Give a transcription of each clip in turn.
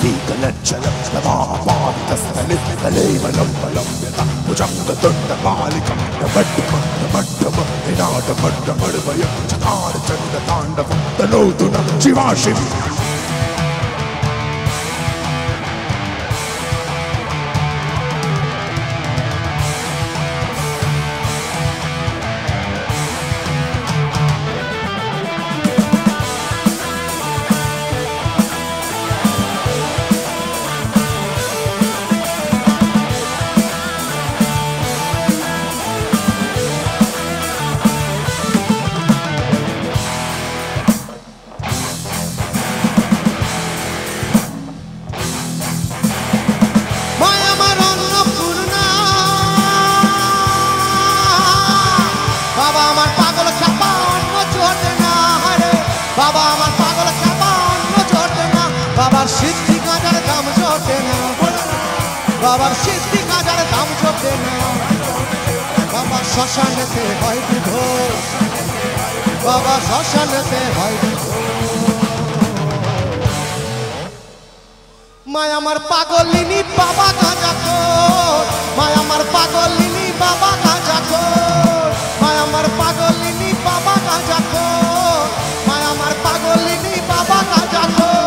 فيك للجلب لضعفان تستلف لليم لما لم يطع وجمد تند مالك نمدم نمدم إنادم نمدم چکار چند تاندم تنودنا شیواشی বাবার সিদ্ধি গাঁজার দাম জোটে না বাবার সিদ্ধি গাঁজার দাম জোটে না বাবার শ্মশানেতে হয় বিভোজ বাবা শ্মশানেতে হয় মায় আমার পাগলিনী বাবা গাঁজা খোর মায় আমার পাগলিনী বাবা গাঁজা খোর মায় আমার পাগলিনী বাবা গাঁজা খোর মায় আমার পাগলিনী বাবা গাঁজা খোর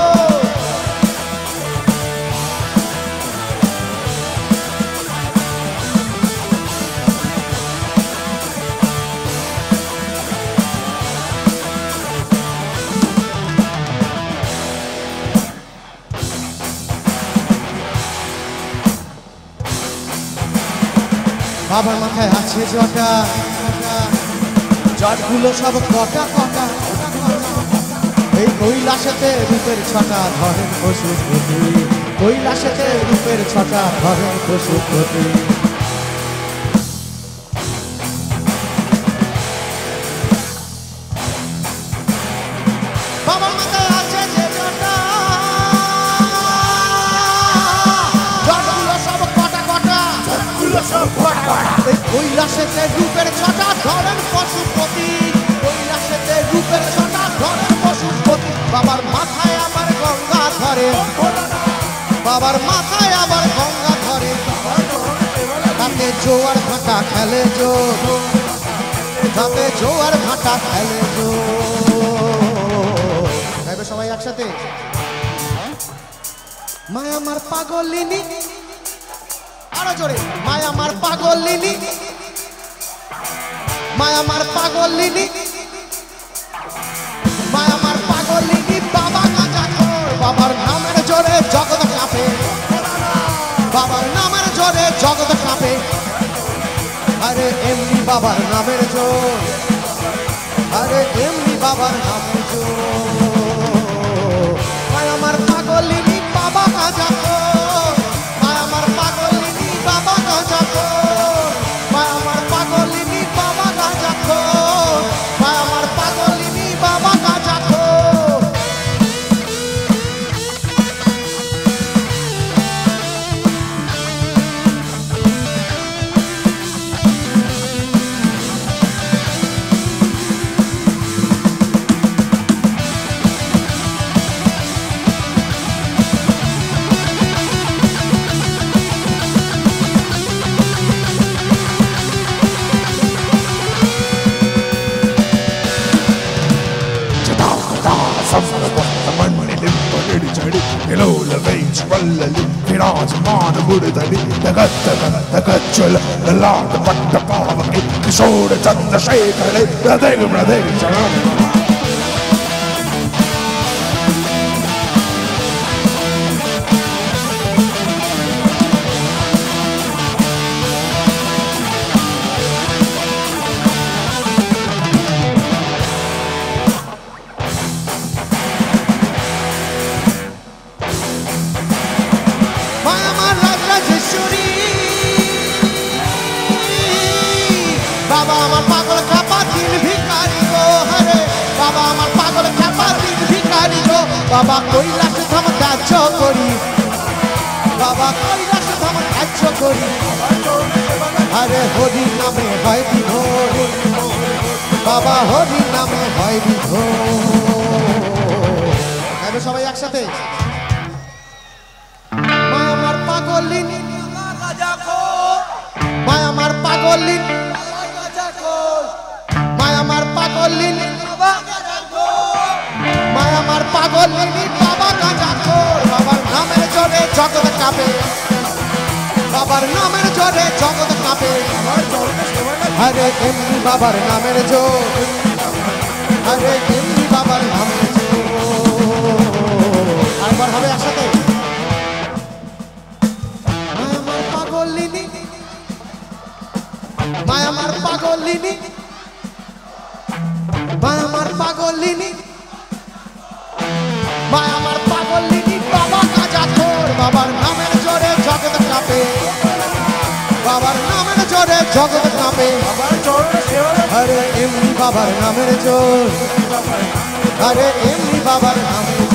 বাবার মাথায় আছে জটা জটগুলো সব কটা কটা এই কৈলাসেতে রূপের ছটা ধরেন পশুপতি কৈলাসেতে রূপের ছটা ধরেন পশুপতি বাবার মাথায় আছে যে জটা জটগুলো সব কটা কটা জটগুলো সব কৈলাসেতে রূপের ছটা ধরেন পশুপতি কৈলাসেতে রূপের ছটা ধরেন পশুপতি বাবার মাথায় আবার গঙ্গা ধরে বাবার মাথায় আবার গঙ্গা ধরে তাতে জোয়ার ভাটা খেলে তাতে জোয়ার ভাটা খেলে গাইবে সবাই একসাথে মায় আমার পাগলিনী আরো জোরে মায় আমার পাগলিনী মায় আমার পাগলিনী মায় আমার পাগলিনী বাবা গাঁজা খোর বাবার নামের জোরে জগৎ কাঁপে বাবার নামের জোরে জগৎ কাঁপে আরে এমনি বাবার নামের জোর আরে এমনি বাবার নামের জোর মায় আমার পাগলিনী বাবা গাঁজা খোর মায় আমার পাগলিনী বাবা গাঁজা খোর মায় আমার পাগলিনী বাবা গাঁজা খোর মায় আমার পাগলিনী বাবা গাঁজা খোর विराजमान मुरधनी जगत जगच्चल ललाट पट्ट पावके किशोर चंद्रशेखर हृदय हृदय चरण বাবা আমার পাগল খাপা দিন ভিখারি গো হরে বাবা আমার পাগল খাপা দিন ভিখারি গো বাবা কৈলাস ধাম কাজ করি বাবা কৈলাস ধাম কাজ করি আরে হরি নামে হয় বিভোর বাবা হরি নামে হয় বিভোর সবাই একসাথে পাগলিনী মায়া আমার পাগলিনী মায়া আমার পাগলিনী বাবা গাঁজা খোর বাবার নামের জোরে জগৎ কাঁপে বাবার নামের জোরে জগৎ কাঁপে আরে এমনি বাবার নামের জোর আরে এমনি বাবার নামের জোর আরেকবার হবে একসাথে মায়া আমার পাগলিনী মায়া আমার পাগলিনী মায়া আমার পাগলিনী মায়া আমার পাগলিনী বাবা গাঁজা খোর বাবার নামের জোরে জগৎ কাঁপে বাবার নামের জোরে জগৎ কাঁপে আরে এমনি বাবার নামের জোর আরে এমনি বাবার নামের